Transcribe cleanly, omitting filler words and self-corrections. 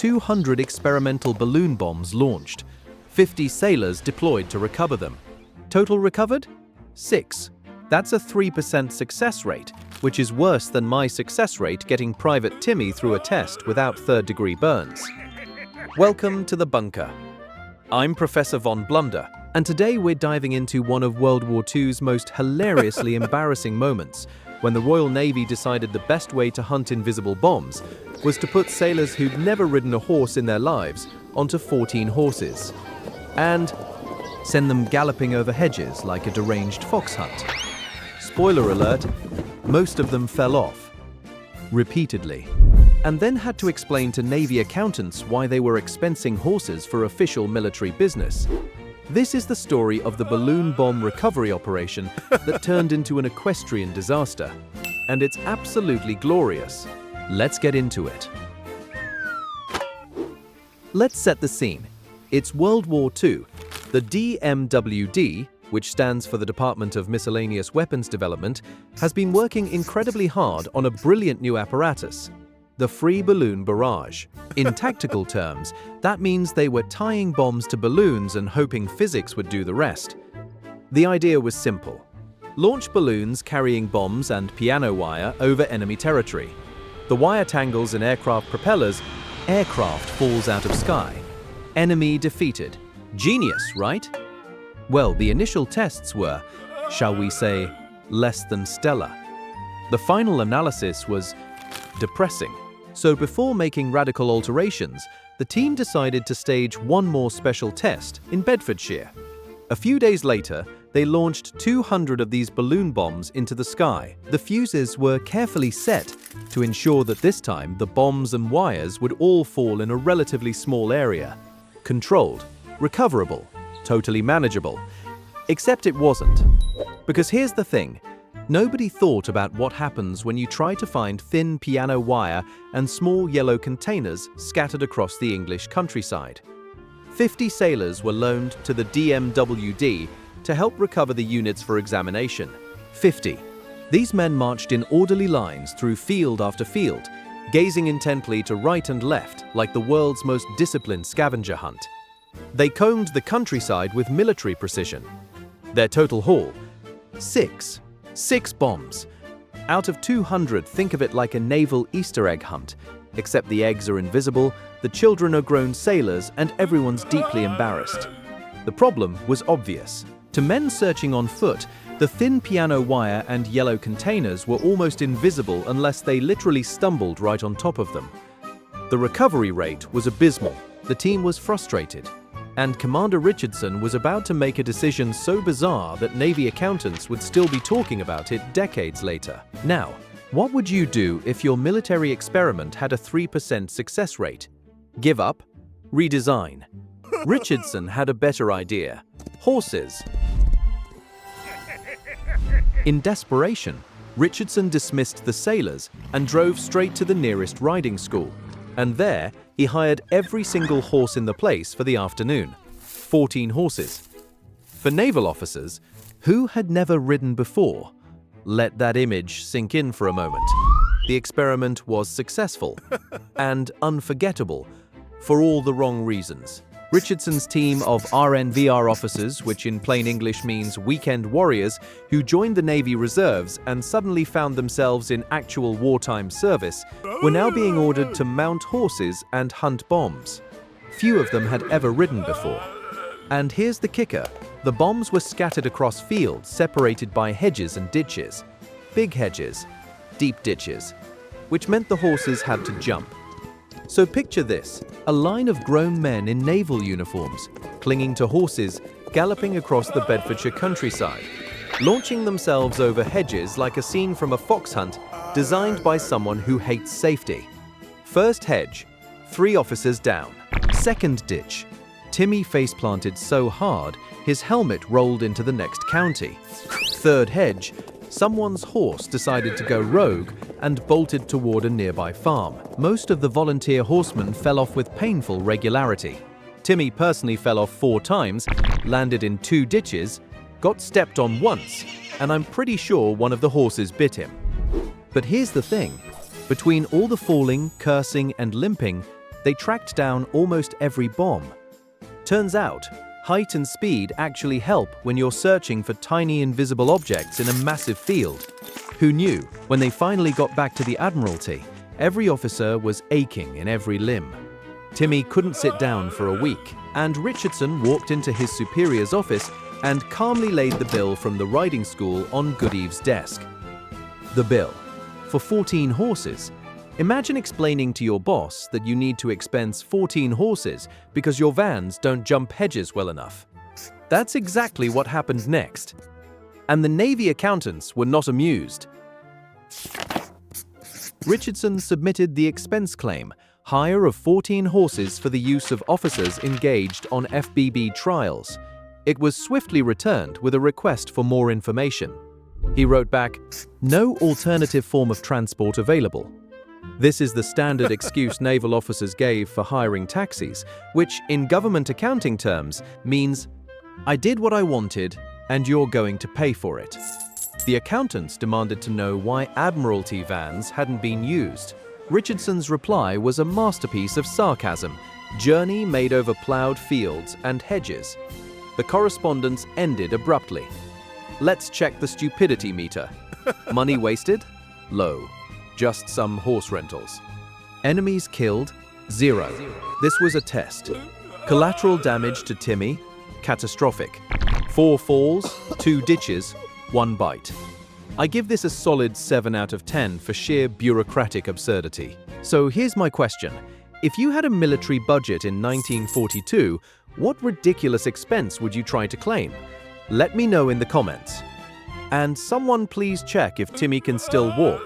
200 experimental balloon bombs launched, 50 sailors deployed to recover them. Total recovered? 6. That's a 3% success rate, which is worse than my success rate getting Private Timmy through a test without third-degree burns. Welcome to the bunker. I'm Professor Von Blunder, and today we're diving into one of World War II's most hilariously embarrassing moments, when the Royal Navy decided the best way to hunt invisible bombs was to put sailors who'd never ridden a horse in their lives onto 14 horses and send them galloping over hedges like a deranged fox hunt. Spoiler alert, most of them fell off, repeatedly, and then had to explain to Navy accountants why they were expensing horses for official military business. This is the story of the balloon bomb recovery operation that turned into an equestrian disaster. And it's absolutely glorious. Let's get into it. Let's set the scene. It's World War II. The DMWD, which stands for the Department of Miscellaneous Weapons Development, has been working incredibly hard on a brilliant new apparatus, the free balloon barrage. In tactical terms, that means they were tying bombs to balloons and hoping physics would do the rest. The idea was simple. Launch balloons carrying bombs and piano wire over enemy territory. The wire tangles in aircraft propellers, aircraft falls out of sky. Enemy defeated. Genius, right? Well, the initial tests were, shall we say, less than stellar. The final analysis was depressing. So before making radical alterations, the team decided to stage one more special test in Bedfordshire. A few days later, they launched 200 of these balloon bombs into the sky. The fuses were carefully set to ensure that this time the bombs and wires would all fall in a relatively small area. Controlled, recoverable, totally manageable. Except it wasn't. Because here's the thing. Nobody thought about what happens when you try to find thin piano wire and small yellow containers scattered across the English countryside. 50 sailors were loaned to the DMWD to help recover the units for examination. 50. These men marched in orderly lines through field after field, gazing intently to right and left like the world's most disciplined scavenger hunt. They combed the countryside with military precision. Their total haul? 6. 6 bombs. Out of 200, think of it like a naval Easter egg hunt, except the eggs are invisible, the children are grown sailors, and everyone's deeply embarrassed. The problem was obvious. To men searching on foot, the thin piano wire and yellow containers were almost invisible unless they literally stumbled right on top of them. The recovery rate was abysmal. The team was frustrated. And Commander Richardson was about to make a decision so bizarre that Navy accountants would still be talking about it decades later. Now, what would you do if your military experiment had a 3% success rate? Give up? Redesign? Richardson had a better idea. Horses. In desperation, Richardson dismissed the sailors and drove straight to the nearest riding school. And there, he hired every single horse in the place for the afternoon. 14 horses. For naval officers, who had never ridden before? Let that image sink in for a moment. The experiment was successful and unforgettable for all the wrong reasons. Richardson's team of RNVR officers, which in plain English means weekend warriors, who joined the Navy Reserves and suddenly found themselves in actual wartime service, were now being ordered to mount horses and hunt bombs. Few of them had ever ridden before. And here's the kicker. The bombs were scattered across fields separated by hedges and ditches. Big hedges, deep ditches, which meant the horses had to jump. So picture this, a line of grown men in naval uniforms, clinging to horses, galloping across the Bedfordshire countryside, launching themselves over hedges like a scene from a fox hunt designed by someone who hates safety. First hedge, 3 officers down. Second ditch, Timmy face-planted so hard, his helmet rolled into the next county. Third hedge, someone's horse decided to go rogue and bolted toward a nearby farm. Most of the volunteer horsemen fell off with painful regularity. Timmy personally fell off 4 times, landed in 2 ditches, got stepped on once, and I'm pretty sure one of the horses bit him. But here's the thing. Between all the falling, cursing, and limping, they tracked down almost every bomb. Turns out, height and speed actually help when you're searching for tiny invisible objects in a massive field. Who knew? When they finally got back to the Admiralty, every officer was aching in every limb. Timmy couldn't sit down for a week, and Richardson walked into his superior's office and calmly laid the bill from the riding school on Goodeve's desk. The bill. For 14 horses. Imagine explaining to your boss that you need to expense 14 horses because your vans don't jump hedges well enough. That's exactly what happened next. And the Navy accountants were not amused. Richardson submitted the expense claim, hire of 14 horses for the use of officers engaged on FBB trials. It was swiftly returned with a request for more information. He wrote back, "No alternative form of transport available." This is the standard excuse naval officers gave for hiring taxis, which in government accounting terms means, "I did what I wanted, and you're going to pay for it." The accountants demanded to know why Admiralty vans hadn't been used. Richardson's reply was a masterpiece of sarcasm, journey made over ploughed fields and hedges. The correspondence ended abruptly. Let's check the stupidity meter. Money wasted? Low. Just some horse rentals. Enemies killed? 0. This was a test. Collateral damage to Timmy? Catastrophic. 4 falls, 2 ditches, 1 bite. I give this a solid 7 out of 10 for sheer bureaucratic absurdity. So here's my question. If you had a military budget in 1942, what ridiculous expense would you try to claim? Let me know in the comments. And someone please check if Timmy can still walk.